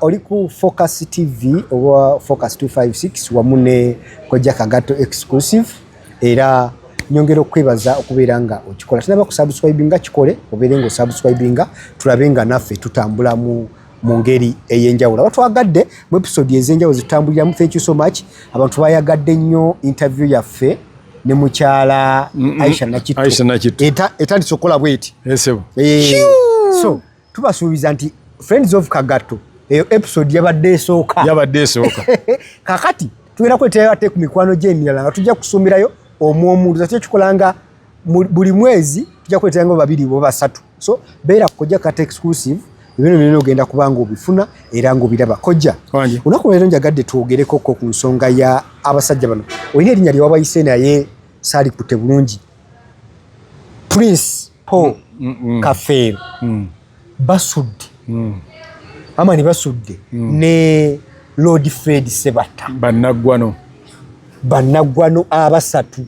oli ku Focus TV oba Focus 256 wamu ne Kojja Kagato exclusive era nyongera okwebaza okubeera nga okikola tunaba ku subscribinga kikole obeere nga subscribinga tulabe nga naffe tutambula mu ngeri ey'enjawulo batwagadde mu episode ez'enjawulo zitambuliramu. Thank you so much abantu bayagadde nnyo interview yaffe ne mukyala Aisha Nakitto etandise okukola bweti so tubasuubiza nti Friends of Kagato eyo episode yabadde esooka kakati tugenda kwetera ate ku mikwano gy'emirala nga tujja kusomerayo omuntu zate kikolanga buli mwezi tujja kwetera ngo babiri bo basatu so beera Kojja Kagato exclusive ebintu binene ogenda kubanga obifuna era ngo biraba Kojja unaku leero njagadde twogereko ku nsonga ya abasajja bano oyina erinnya lye wabayise naye saali kutte bulungi Prince Paul Kafeero basudde amani basudde ne Lord Fred Sebatta bannagwano abasatu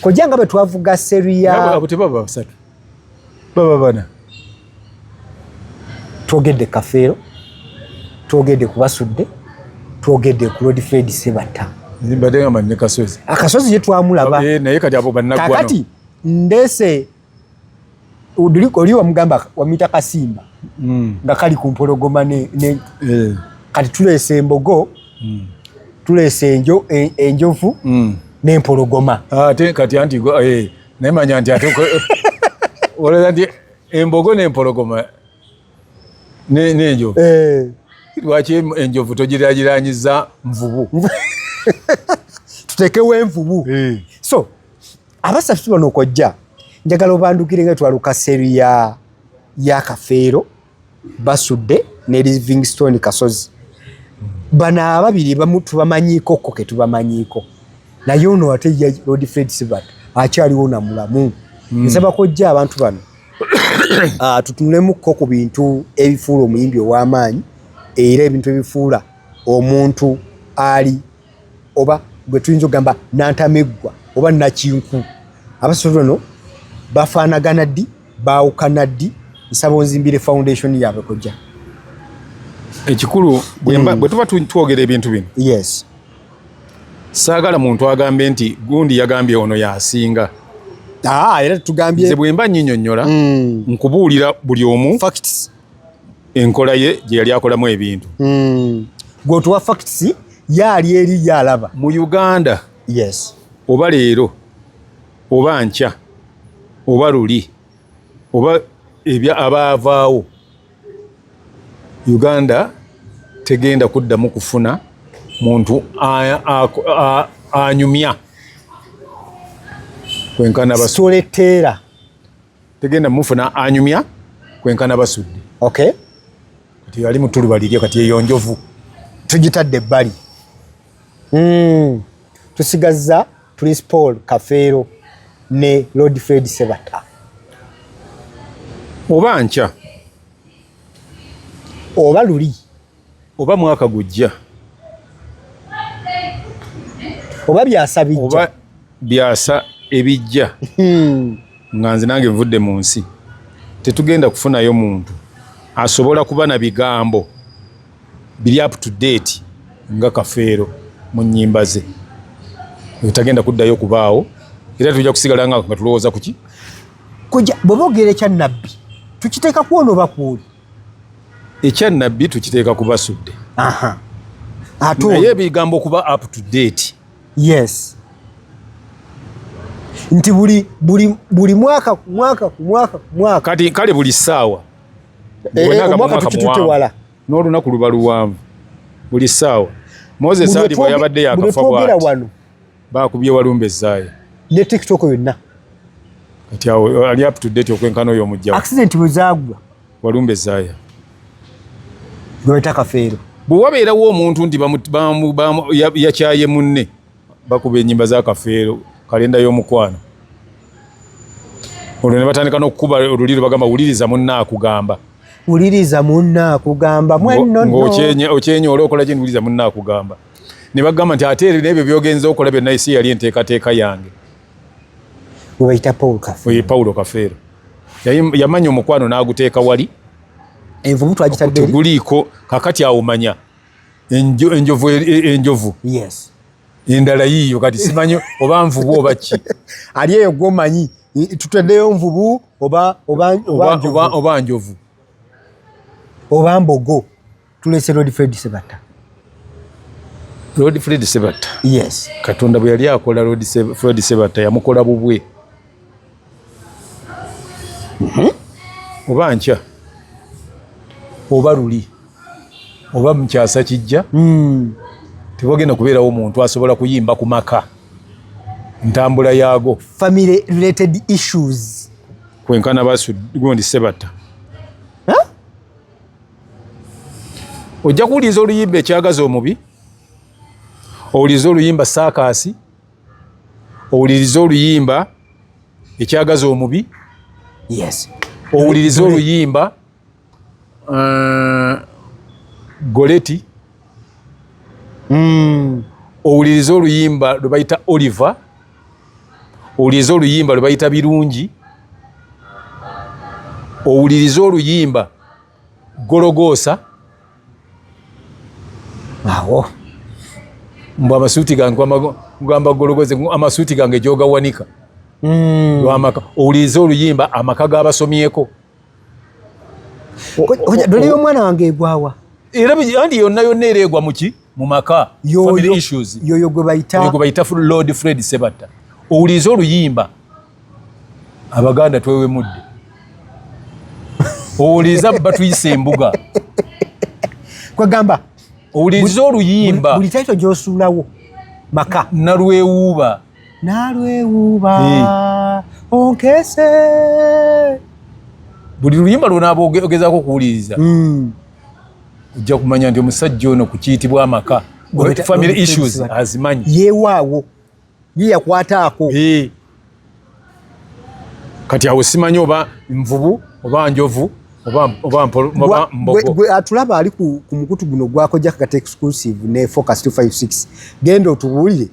Kojja nga bwe twavuga seria abo tebaba basatu baba bana twogedde Kafeero twogedde ku basudde twogedde ku Lord Fred Sebatta zimbadde nga ne Kasozi akasozi ye twamulaba naye kati abo bannagwano kakati ndese oli wamugamba wamita Kasimba nga kali ku mpologoma ne kati tuleese embogo tuleese enjovu n'empologoma ate kati anti nemanya nti ate oleza nti embogo n'empologoma n'enjovu lwaki enjovu togiragiranyiza nvubu tutekewo envubu so abasatu bano Kojja njagala obandukire nga twaluka seri ya Kafeero basudde ne Livingstone Kasozi bana ababiri bamu tubamanyiiko ke tubamanyiiko naye ono ate ya Lord Fred Sebatta akyaliwo na mulamu nsaba Kojja abantu bano tutunulemuko ku bintu ebifuula omuyimbi ow'amaanyi era ebintu ebifuula omuntu ali oba gwe tuyinza okugamba nantameggwa oba nakinku abasatu bano bafaanagana ddi baawukana ddi nsaba onzimbire foundation yaabwe Kojja ekikulu bwe tuba twogera ebintu bino yes saagala muntu agambe nti gundi yagambye ono yasinga era tugambye nze bwe mba nnyinnyonnyola nkubuulira buli omu facts enkola ye gye yali akolamu ebintu gwotuwa facts yaali eri yalaba mu Uganda yes oba leero oba nkya oba luli oba abaavaawo Uganda tegenda kuddamu kufuna muntu anyumya kwenkana basoletera tegenda mufuna anyumya kwenkana basudde okay kati ali mutulu balirye kati eyonjovu tugitadde ebbali tusigazza Prince Paul Kafeero ne Lord Fred Sebatta oba nkya oba luli oba mwaka gujja oba byasa bijja oba byasa ebijja nga nze nange nvudde mu nsi tetugenda kufunayo muntu asobola kuba na bigambo biri up to date nga Kafeero mu nnyimba ze tagenda kuddayo kubaawo era tujja kusigala nga tulowooza kuki Kojja bw'oboogera ekyannabbi tukiteeka kuwona oba kuoli ekyannabbi tukiteeka kubasudde naye ebigambo kuba up to date yes nti buli mwaka kati kale buli ssaawa omwaka tukitutewala n'olunaku luba luwanvu buli ssaawa Moses ali bwe yabadde yakafa bw'ati baakubye Walumbe Zaaya ne TikTok yonna kati awo ali up to date okwenkana oyo omujjawo accident bwe zaagwa Walumbe Zaaya gweta Kafeero bwe wabeerawo omuntu nti yakyaye munne bakuba ennyimba za Kafeero kalenda y'omukwano olwo ne batandika n'okukuba oluliro bagamba wuliriza munna akugamba mwennono okyenye olwokola kye wuliriza munna akugamba ne bagamba nti ate n'ebyo byogenza okola byonna isi yali enteekateeka yange webayita Paulo Kafeero yamanya omukwano n'aguteeka wali envubu twagitadde teguliiko kakati awo manya enjovu yes endala yiyo kati simanyi oba nvubu oba ki ali eyo gwomanyi tutaddeyo nvubu oba njovu oba mbogo tulese Lord Fred Sebatta. Lord Fred Sebatta yes Katonda bwe yali akola Lord Fred Sebatta yamukola bubwe oba nkya oba luli oba mukyasa kijja tebagenda kubeerawo omuntu asobola kuyimba ku maka ntambula yaago family related issues kwenkana gundi Sebatta ojja kuwuliriza oluyimba ekyagaza omubi owuliriza oluyimba saakasi owuliriza oluyimba ekyagaza omubi yes owuliriza oluyimba goleti owuliriza oluyimba lwe bayita Oliver owuliriza oluyimba lwe bayita birungi owuliriza oluyimba Gologosa awo mbu amasuuti gange kugamba Gologosa amasuuti gange gyogawanika lwamaka owuliriza oluyimba amaka g'abasomyeko dole y'omwana wange egwawa era andi yonna ereegwa muki mu maka family issues yoyo gwe bayita Lord Fred Sebatta owuliriza oluyimba Abaganda twewemudde owuliriza batuyise embuga kwegamba owuliriza oluyimba buli taito gy'osuulawo maka nalwewuuba onkese buli luyimba lwonaaba ogezaako okuwuliriza ojja kumanya nti omusajja ono ku kiyitibwa amaka family issues azimanyi yeewaawo ye yakwataako kati awo simanyi oba nvubu oba njovu oba mbogo gwe atulaba ali ku mukutu guno gwako Jakakati exclusive ne Focus 256 genda otubuulire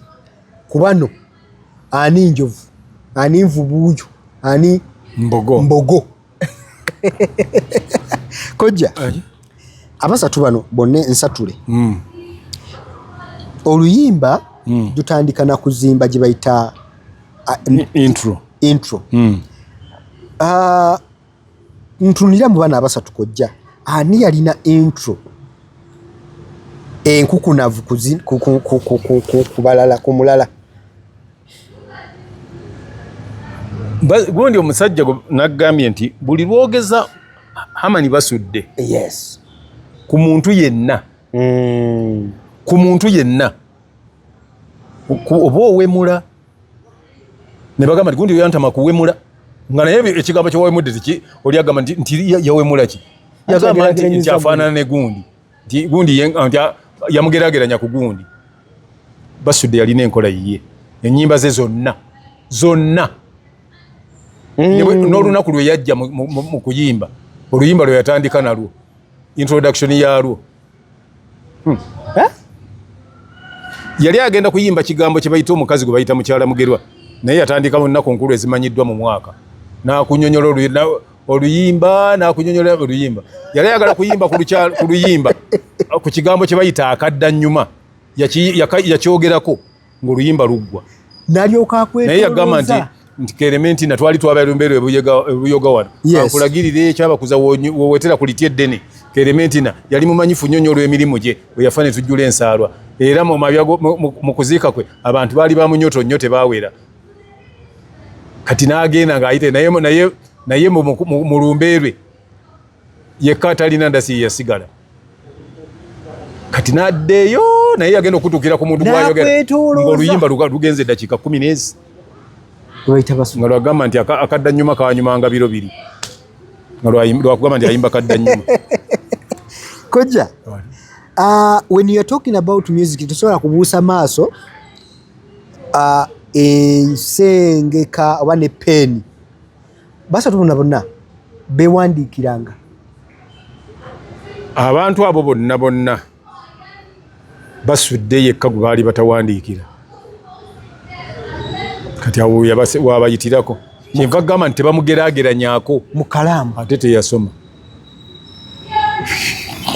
ku bano ani njovu ani nvubuuyo ani mbogo kojja abasatu bano bonna nsatule oluyimba dutandika na kuzimba gye bayita intro ntunira mu bana abasatu kojja ani yalina intro enkukunavu kubalala ku mulala gundi omusajja naggambye nti buli lwogeza Hamani basudde yes ku muntu yenna oba owemula ne bagamba nti gundi yantama kuwemula nga naye ekigambo kyowemudde oli agamba nti yawemula ki yagamba nti afaanana ne gundi nti gundi yamugerageranya ku gundi basudde yalina enkola yiye ennyimba ze zonna n'olunaku lwe yajja mu kuyimba oluyimba lwe yatandika nalwo introduction yalwo yali agenda kuyimba kigambo kye bayita omukazi gwe bayita mukyala mugerwa naye yatandika mu nnaku nkulu ezimanyiddwa mu mwaka n'akunyonyola oluyimba yali ayagala kuyimba ku luyimba ku kigambo kye bayita akaddanyuma yakyogerako ng'oluyimba luggwa naye yagamba nti Kerementi natwali twabalumbeerwe ebuyoga wano akulagirire ekyabakuza wowetera ku litya eddene Kerementi yali mumanyifu nnyo olw'emirimu gye bwe yafa ne tujjula ensaalwa era mu kuziika kwe abantu baali bamunyoto nnyo tebaawera kati n'agenda ng'ayite naye mu lumbeerwe yekka atalina ndasi yasigala kati n'addeeyo naye yagenda okutuukira ku muntu gw'ayogera ng'oluyimba lugenze eddakiika 10 n'ezi nga lwagamba nti akaddanyuma kawanyumanga biro 2 nga lwakugamba nti ayimba kaddanyuma kojja when you are talking about music tosobola kubuusa maaso ensengeka oba ne peeni basatu bonna bewandiikiranga abantu abo bonna basudde yekka gwe baali batawandiikira kati awo wabayitirako kyenva gamba nti tebamugeraageranyaako mu kalaamu ate teyasoma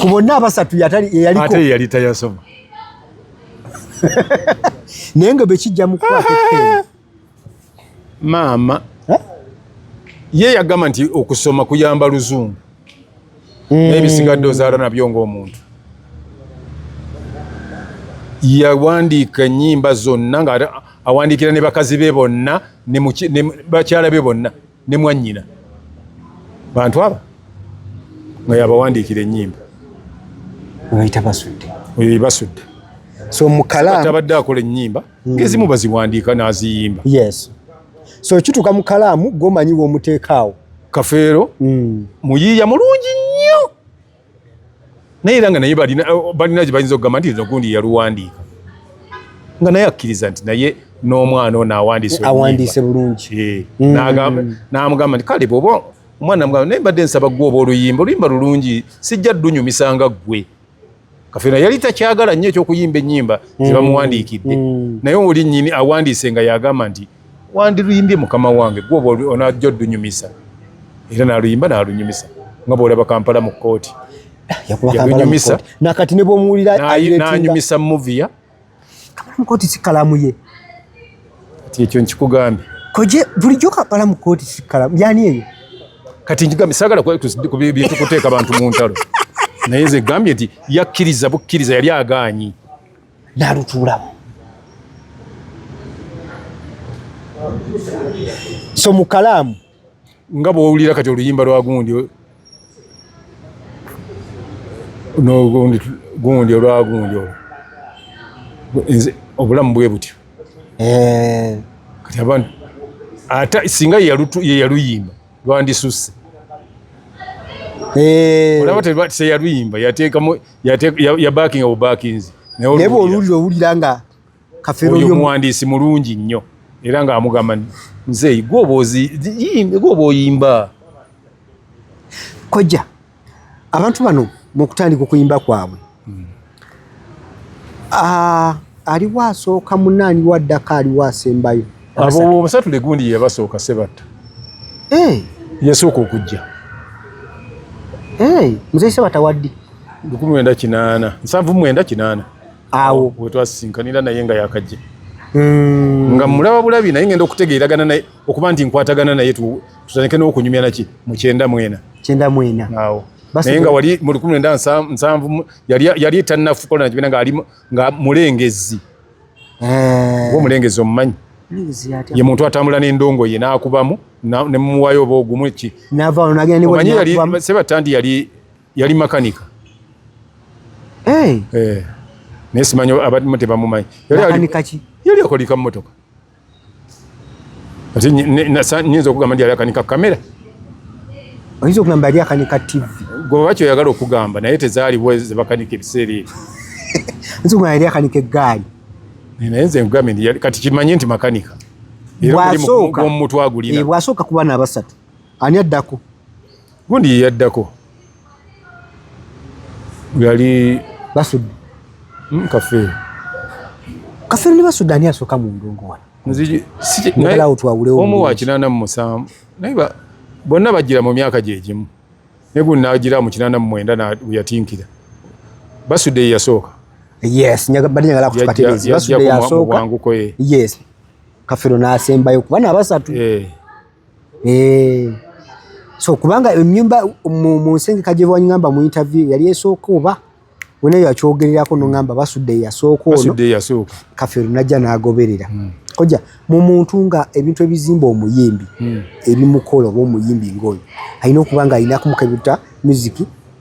ku bonna abasatu yaliko ate yali tayasoma naye nga bekijja mu kwata ettendo maama ye yagamba nti okusoma kuyamba luzungu n'ebisigadde ozaala nabyo ng'omuntu yawandiika ennyimba zonna nga awandiikira ne bakazi be bonna ne bakyala be bonna ne mwannyina bantu aba nga yabawandiikira ennyimba bayita basudde basudde so mukalaamu tabadde akola ennyimba ng'ezimu baziwandiika n'aziyimba yes so kituuka mu kalaamu gwomanyiwa omuteekaawo Kafeero muyiiya mulungi nnyo naye era nga naye balina gye bayinza okugamba nti ogundi yaluwandiika nga naye akkiriza nti naye n'omwana ono awandiise bulungi n'amugamba nti kale bwoba omwana mugamba naye mbadde nsaba gwe oba oluyimba lulungi sijja ddunyumisa nga ggwe Kafeero yali takyagala nnyo ekyokuyimba ennyimba zebamuwandiikidde naye oli nnyini awandiise nga yagamba nti wandiruyimbye mukama wange gwe oba onajja oddunyumisa era n'alunyumisa nga bw'olaba Kampala mu kkooti yalunyumisa nakati ne bw'omuwulira n'anyumisa muviya Kampala mu kkooti si kalaamu ye kati ekyo nkikugambye koje bulijjo Kampala mu kkooti si kalaamu yani eyo kati nkigambye saagala bintu kuteeka bantu mu ntalo naye nze gambye nti yakkiriza bukkiriza yali agaanyi n'alutuulamu so mu kalaamu nga bw'owulira kati oluyimba lwa gundi gundi olwa gundi olwo obulamu bwe butyo kati abantu ate singa ye yaluyimba lwandisusse olaba teyaluyimba yateekamu yabakinga bubakinzi naye bw'olulira owulira nga Kafeero oyo muwandiisi mulungi nnyo era ng'amugamba nze gwe oba oyimba kojja abantu bano mu kutandika okuyimba kwabwe aliwo asooka munaani waddaka aliwo asembayo abo basatule gundi yabasooka sebatta yasooka okujja muzeyi sebatta waddi 79 awo wetwasinkanira naye nga yakajja nga mulaba bulabi naye ngenda okutegeeragana naye okuba nti nkwatagana naye tutandike n'okunyumya naki mu 94 awo naye nga wali mu 1970 yali tannafukola nakibina nga mulengezi omulengezi omumanyi ye muntu atambula n'endongo ye n'akubamu ne mumuwayo oba ogumu ki omanyi Sebatta nti yali makanika naye simanyi abamu tebamumanyi yali akolika mmotoka ate nyinza okugamba nti yali akanika kamera oyinza okugamba yali akanika TV gwe bakyo oyagala okugamba naye tezaaliwo zebakanika ebiseera ebyo oyinza okugamba yali akanika eggaali naye nze nkugambye nti kati kimanye nti makanika omumutwe agulina bw'asooka ku baana abasatu ani addako gundi ye yaddako yali basudde Kafeero ne basudde ani asooka mu ndongo wano omu wa 87 naye bonna bajjira mu myaka gye gimu naye gundi n'agira mu 89 yatinkira basudde ye yasooka bali njagala kutukatereza basudde yasooka Kafeero n'asembayo ku baana abasatu so kubanga ennyumba mu nsengeka gye bwanyamba mu interview yali esooka oba wena yakyogererako nongamba basudde yasooka ono Kafeero najja n'agoberera kojja mu muntu nga ebintu ebizimba omuyimbi ebimukola oba omuyimbi ng'oyo alina okuba nga alina kumukebuta music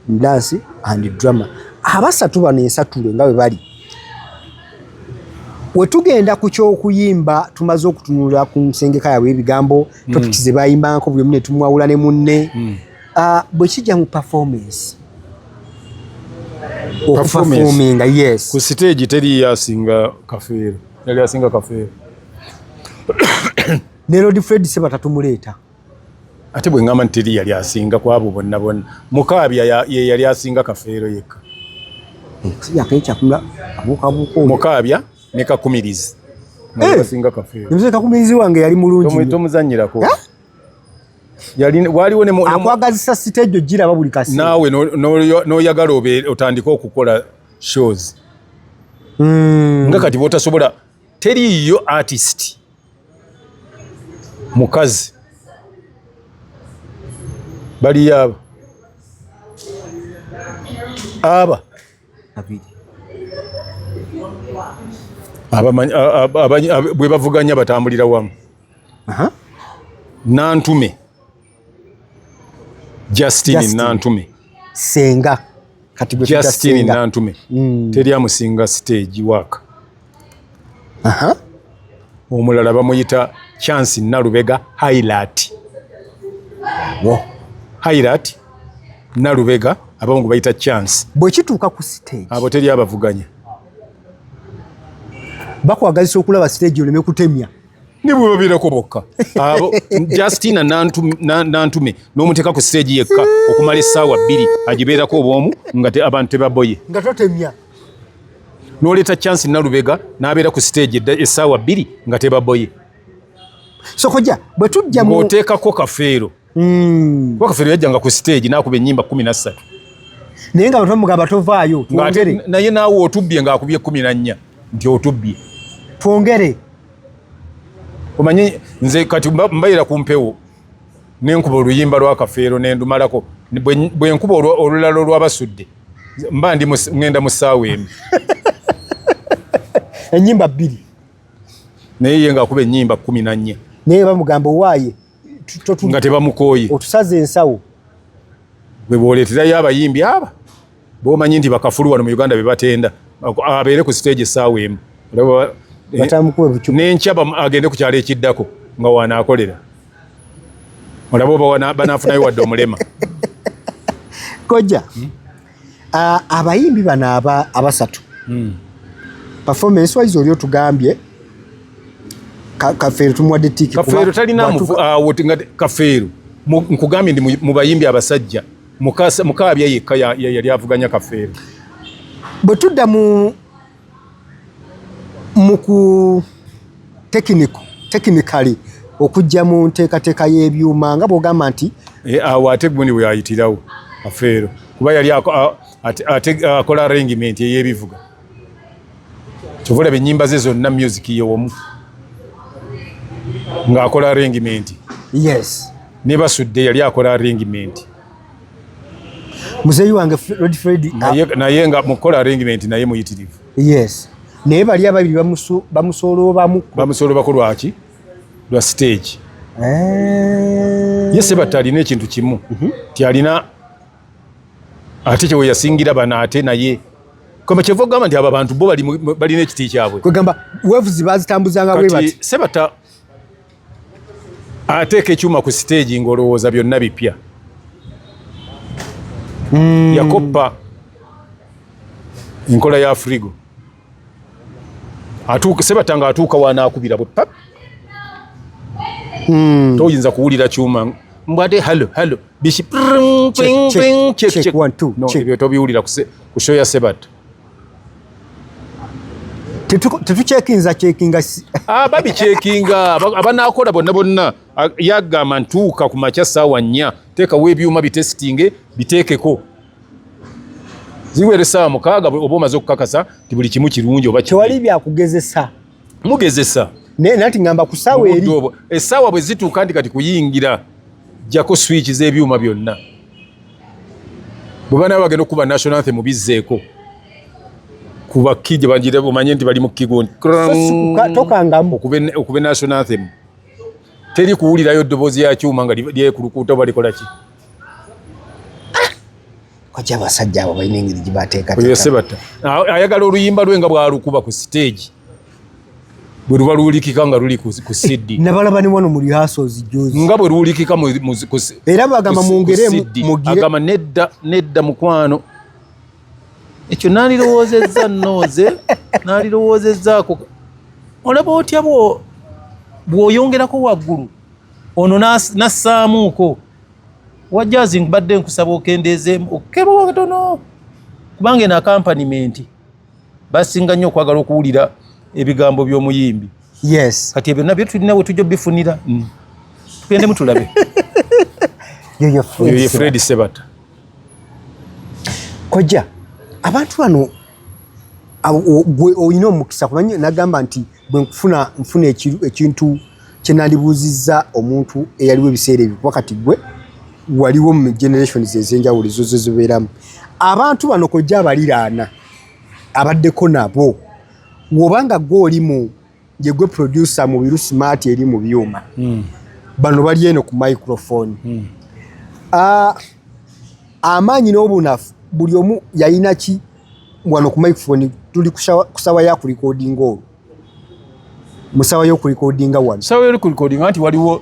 dance and drama abasatu bano ensatule nga bwe bali wetugenda ku kyokuyimba tumaze okutunula ku nsengeka yaabwe ebigambo topics ze bayimbako buli omu ne tumwawula ne munne bwe kijja mu performance okuperforminga ku stage teri yasinga Kafeero yali asinga Kafeero ne Lord Fred Sebatta tumuleeta ate bwe ngamba nti teri yali asinga ku abo bonna Mukaabya ye yali asinga Kafeero yekka Mukaabya ne Kakumirizi asinga Kafeero Kakumirizi wange yali mulungi tomuzannyirako waliwo ne akwagazisa stage giraba buli kasi naawe n'oyagala otandika okukola shows nga kati bw'otasobola teriiyo artist mukazi baliyo aba bwe bavuganya batambulira wamu Nantume Justine Nantume senga kati gwe Justine Nantume teri amusinga stage waka omulala bamuyita Chance Nalubega highlight highlight Nalubega abamu bayita Chance bwe kituuka ku stage abo teri abavuganya bakwagazisa okulaba stage oleme kutemya nibwebabireko bokka abo Justina Nantume n'omuteeka ku stage yekka okumala essaawa 2 agibeerako obwomu nga abantu tebaboye nga totemya n'oleeta Chance Nalubega n'abeera ku stage essaawa 2 nga tebaboye sokoja bwe tujja mu ng'oteekako Kafeero kuba Kafeero yajjanga ku stage n'akuba ennyimba 13 naye nga batomugamba tovaayo twongere naye naawe otubbye ng'akubye 14 nti otubbye twongere omanyi nze kati mbayira ku mpewo n'enkuba oluyimba lwa Kafeero n'endumalako bwe nkuba olulala olwabasudde mba ndi ngenda mu ssaawa emu ennyimba 2 naye ye ng'akuba ennyimba 14 naye bamugamba owaaye nga tebamukooye otusaze ensawo bwe booleeterayo abayimbi aba b'omanyi nti bakafulu wano mu Uganda be batenda abeere ku stage essaawa emu n'enkya agende ku kyalo ekiddako nga wanaakolera olaba oba banaafunayo wadde omulema kojja abayimbi bano abasatu performance wise oli otugambye Kafeero tumuwadde tiki Kafeero talina Kafeero nkugambye ndi mu bayimbi abasajja mukaabya yekka yali avuganya Kafeero bwe tudda mu ku technically okujja mu nteekateeka y'ebyuma nga bw'ogamba nti awo ate gundi bwe yayitirawo Kafeero kuba yali akola arrangement ey'ebivuga kyovulaba ennyimba ze zonna music y'omu ng'akola arrangement yes ne basudde yali akola arrangement muzeeyi wange Lord Fred naye nga mukola arrangement naye muyitirivu yes naye bali ababiri bamusoolobako lwaki lwa stage ye Sebatta alina ekintu kimu ti alina ate kyewe yasingira bano ate naye koma kyeva ogamba nti abo abantu bo balina ekiti kyabwe kwegamba waves bazitambuzanga bwe bati Sebatta ateeka ekyuma ku stage ng'olowooza byonna bipya yakoppa enkola ya Frigo Sebatta nga atuuka wanaakubira bwe pap toyinza kuwulira kyuma mbwadde halo bishi ebyo tobiwulira ku show ya Sebatta tetucekinga babicekinga abanaakola bonna yagamba ntuuka ku makya ssaawa 4 teekawo ebyuma bitesitinge biteekeko ziwere ssaawa 6 oba omaze okukakasa ti buli kimu kirungi oba tewali byakugezesa mugezesa nati ngamba ku ssaawa eri essaawa bwe zituuka nti kati kuyingira jjako switch z'ebyuma byonna bwe bana bagenda okuba national anthem bizzeeko kuba kije banjire omanye nti bali mu kigondi tokangamu okube national anthem teri kuwulirayo ddoboozi ya kyuma nga lyekulukuuta oba likola ki kojja abasajja abo balina engeri gye bateekateeka oyo Sebatta ayagala oluyimba lwe nga bwalukuba ku stage bwe luba luwulikika nga luli ku CD nabalaba ne wano mu rehearsals jozi nga bwe luwulikika era bagamba mwongeremu mugire agamba nedda mukwano ekyo nalirowoozezza nnoze nalirowoozezaako olaba otya bw'oyongerako waggulu ono nassaamuuko wajjazi mbadde nkusaba okendeezeemu okukebwa katono kubanga eno accompaniment basinga nnyo okwagala okuwulira ebigambo by'omuyimbi yes kati ebyo nabyo tulina we tujja bifunira tugende mutulabe Yoyo Fred Sebata. Kojja abantu bano oyina omukisa kumanyi nagamba nti bwe nfuna ekintu kyenandibuuzizza omuntu eyaliwo ebiseera ebyo wakati gwe waliwo mu generations ez'enjawulo ezo zibeeramu. Abantu bano kojja abaliraana abaddeko nabo wobanga gwe olimu gye gwe producer mu biru smart eri mu byuma bano bali eno ku microphone amaanyi n'obunafu buli omu yalina ki wano ku microphone tuli kusawa ya ku recording olwo musawa yo ku recording wano sawa yo ku recording anti waliwo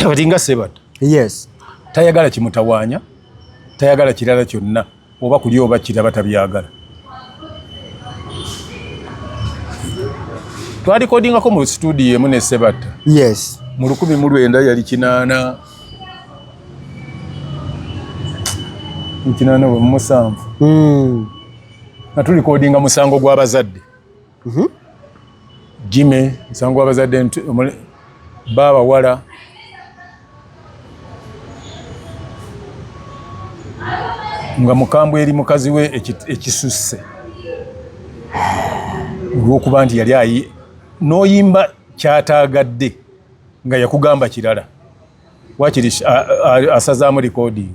batinga Sebata yes tayagala kimutawaanya tayagala kirala kyonna oba kuli oba kiraba tabyagala twa recording ako mu studio emu ne Sebata yes mu 1900 yali kinaana mu musanvu nga tuli recordinga musango gw'abazadde Jime musango gw'abazadde baba wala nga mukambwe eri mukazi we ekisusse olw'okuba nti yali n'oyimba kyataagadde nga yakugamba kirala wakiri asazaamu recording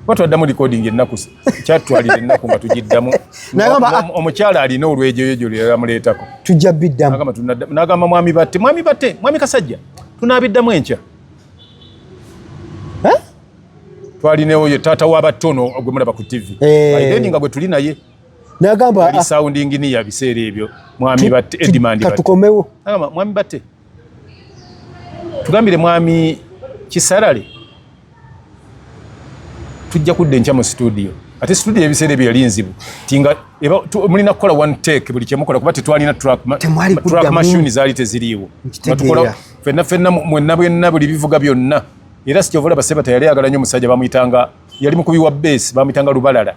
watwaddamu recording ennaku kyatwalira ennaku nga tugiddamu omukyala alina olwejoyejo lye yamuleetako tujja biddamu n'agamba mwami batte mwami Kasajja tunaabiddamu enkya twalinewo ye taata w'abatono gwe mulaba ku TV then nga gwe tuli naye n'agamba sounding ni ya biseera ebyo mwami batte Edmund batte katukomewo n'agamba mwami batte tugambire mwami Kisarale tujja kudda enkya mu studio ate studio ebiseera ebyo yali nzibu tinga mulina kukola one take buli kyemukola kuba tetwalina track machine zaali teziriiwo tukola fenna mwenna buli bivuga byonna era sikyovola Sebata yali ayagala nnyo omusajja bamuyitanga yali mukubi wa bass bamuyitanga Lubalala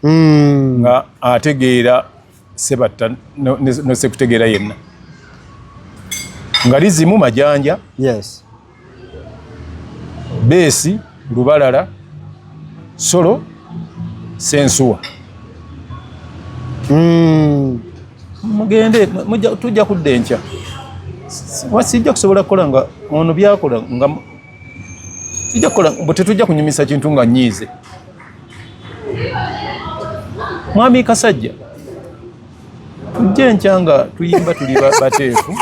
nga ategeera Sebata nosekutegeera yenna nga lizimu Majanja yes bass Lubalala Solo Sensuwa mugende tujja kudda enkya wasijja kusobola kukola nga ono byakola nga tujja kukola bwe tetujja kunyumisa kintu nga nyiize mwami Kasajja tujja enkya nga tuyimba tuli bateefu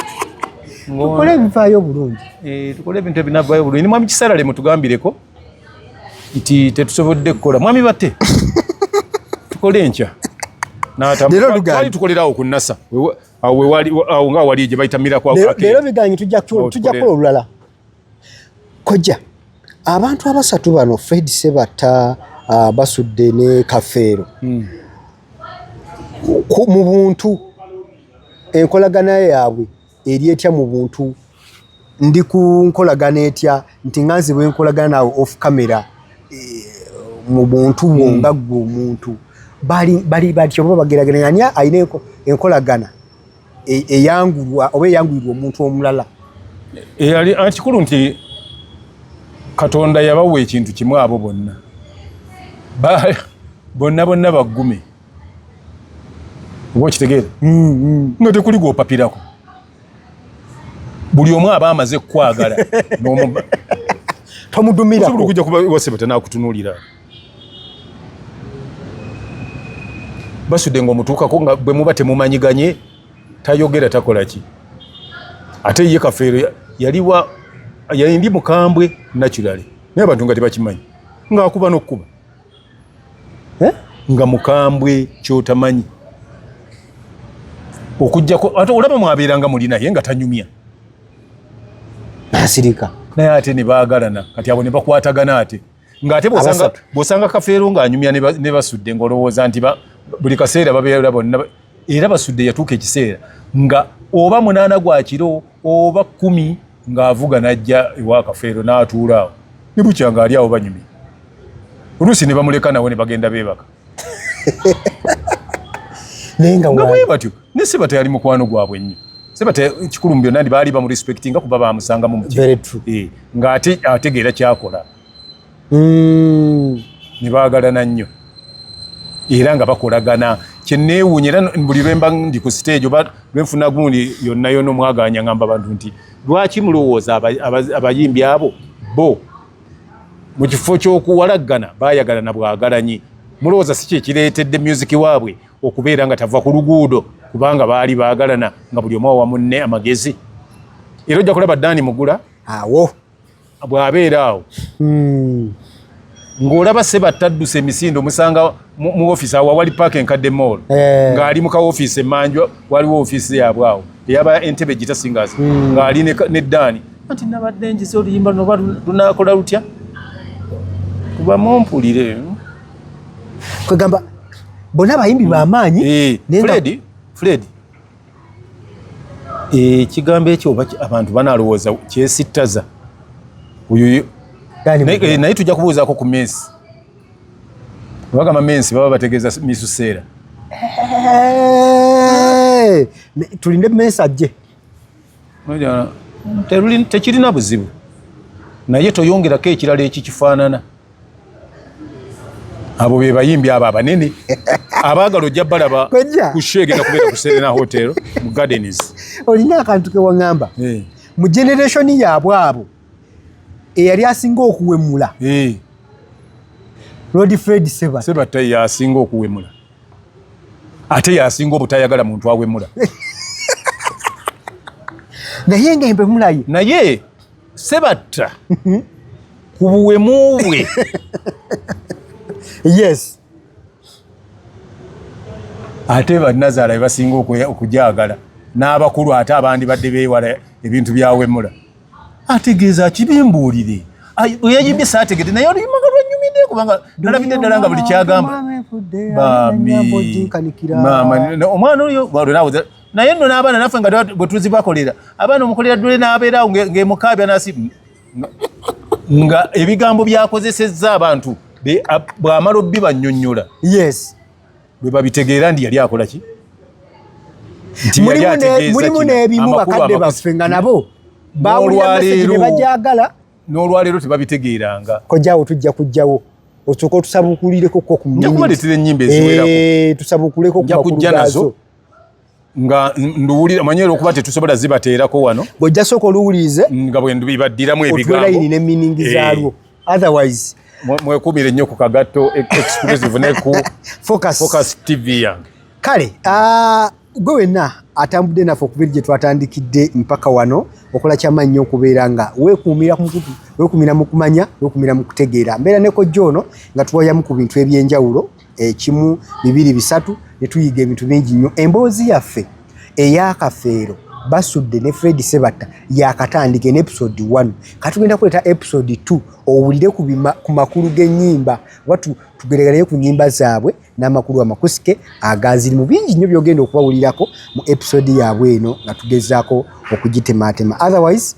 tukole ebivaayo bulungi tukole ebintu ebinavaayo bulungi ni mwami Kisarale mutugambireko nti tetusobodde kukola mwami batte tukole enkya twali tukolerawo ku Nasa awo nga wali gye bayita leero biganyi tujja kukola olulala kojja abantu abasatu bano Fred Sebata basudde ne Kafeero mu buntu enkolagana yaabwe eri etya mu buntu ndi ku nkolagana etya nti nganzi bwe nkolagana nawe off camera mu buntu nga gwe omuntu bali batyo baba bageraganya ani ayina enkolagana eyangulwa oba eyangulirwa omuntu omulala eyali akikulu nti Katonda yabawa ekintu kimu abo bonna baggume oba okitegeera nga tekuli gwopapirako buli omu aba amaze kukwagala tomudumirako kujja kuba Sebata nakutunuulira basudde ng'omutuukako nga bwe muba temumanyiganye tayogera takola ki ate ye Kafeero yali ndi mukambwe naturally naye abantu nga tebakimanyi ng'akuba n'okkuba nga mukambwe kyotamanyi okujjako ate olaba mwabeeranga muli naye nga tanyumya nasirika naye ate ne baagalana kati abo ne bakwatagana ate ng'ate bw'osanga Kafeero ng'anyumya ne basudde ng'olowooza nti buli kaseera babeera bonna era basudde yatuuka ekiseera nga oba 8 gwa kiro oba 10 ng'avuga n'ajja ewa Kafeero n'atuula awo ne bukya ng'ali awo banyumya oluusi ne bamuleka nawe ne bagenda beebaka nga bwe batyo ne Sebata yali mukwano gwabwe nnyo Sebata kikulu mu byonna baali bamurespectinga kuba bamusangamu mu ng'ate ategeera kyakola ne baagalana nnyo era nga bakolagana. Kyenneewuunya era buli lwemba ndi ku stage oba lwenfuna gundi yonna yonna omwaganya ngamba abantu nti lwaki mulowooza abayimbi abo bo mu kifo ky'okuwalaggana baayagalana bwagalanyi? Mulowooza si kyekireetedde music waabwe okubeera nga tava ku luguudo kubanga baali baagalana nga buli omu awa munne amagezi? Era ojja kulaba Dani Mugula awo bw'abeera awo ng'olaba Sebatta adduse emisinde omusanga mu ofiisi awo wali paaka enkadde mall ng'ali mu ka ofiisi emmanjwa waliwo ofiisi yaabwe awo eyaba Entebbe Gita Singers ng'ali ne Dani anti nabadde njize oluyimba noba lunaakola lutya kuba mumpulire kwegamba bonna abayimbi b'amaanyi. Fred ekigambo ekyo abantu banaalowooza kyesittaza oyo naye tujja kubuuzaako ku Mensi. Bagamba Mensi baba bategeeza Misuseera. Tulinde Mensi ajje. Tekirina buzibu naye toyongerako ekirala ekikifaanana. Abo be bayimbi abo abanene abaagala ojja balaba ku show egenda kubeera ku Serena Hotel mu Gardens. Olina akantu ke waŋŋamba mu generation yaabwe abo eyali asinga okuwemula Lord Fred Sebatta yasinga okuwemula ate yasinga obutayagala muntu awemula naye ngembe mulaye naye Sebatta ku buwemu bwe yes ate bannazaala basinga okujagala n'abakulu ate abandi badde beewala ebintu byawemula. Ategeeza kibimbuulire oyayimbye saategedde naye oluyimba nga lwanyumidde kubanga nalabidde ddala nga buli kyagamba omwana oyo naye nno n'abaana naffe nga bwe tuzibakolera abaana omukolera ddule n'abeerawo ng'emukaabya nasi nga ebigambo byakozesezza abantu bw'amala obbi bannyonnyola yes bwe babitegeera ndi yali akola ki nti yali ategeeza mulimu n'ebimu bakadde baffe nga nabo bawulira message ne bajagala n'olwaleero tebabitegeeranga. Kojjaawo tujja kujjawo osooka otusabukulireko ko ku nja kubaleetera ennyimba eziwerako tusabukuleko nja kujja nazo nga nduwulira manyera okuba tetusobola zibateerako wano bw'ojja sooka oluwulirize nga bwe bibaddiramu ebigambo otulayini ne meaning zaalwo otherwise mwekumire nnyo ku Kagatto exclusive ne ku Focus TV yange. Kale gwe wenna atambudde naffe okubiri gye twatandikidde mpaka wano okola kyamannyo okubeera nga weekuumira ku mukutu weekuumira mu kumanya weekuumira mu kutegeera mbeera ne kojja ono nga tuwayamu ku bintu eby'enjawulo kimu bibiri bisatu ne tuyiga ebintu bingi nnyo. Emboozi yaffe ey'akafeero basudde ne Fred Sebatta yakatandike ne episode 1 katugenda kuleeta episode 2 owulire ku makulu g'ennyimba watu tugeregerayo ku nnyimba zaabwe n'amakulu amakusike agaziri mu bingi nnyo byogenda okubawulirako mu episode yaabwe eno nga tugezaako okugitemaatema. Otherwise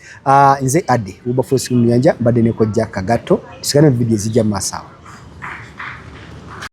nze Adde Wilberforce Muyanja mbadde ne kojja Kagatto tusigane mu vidiyo ezijja mu maaso awo.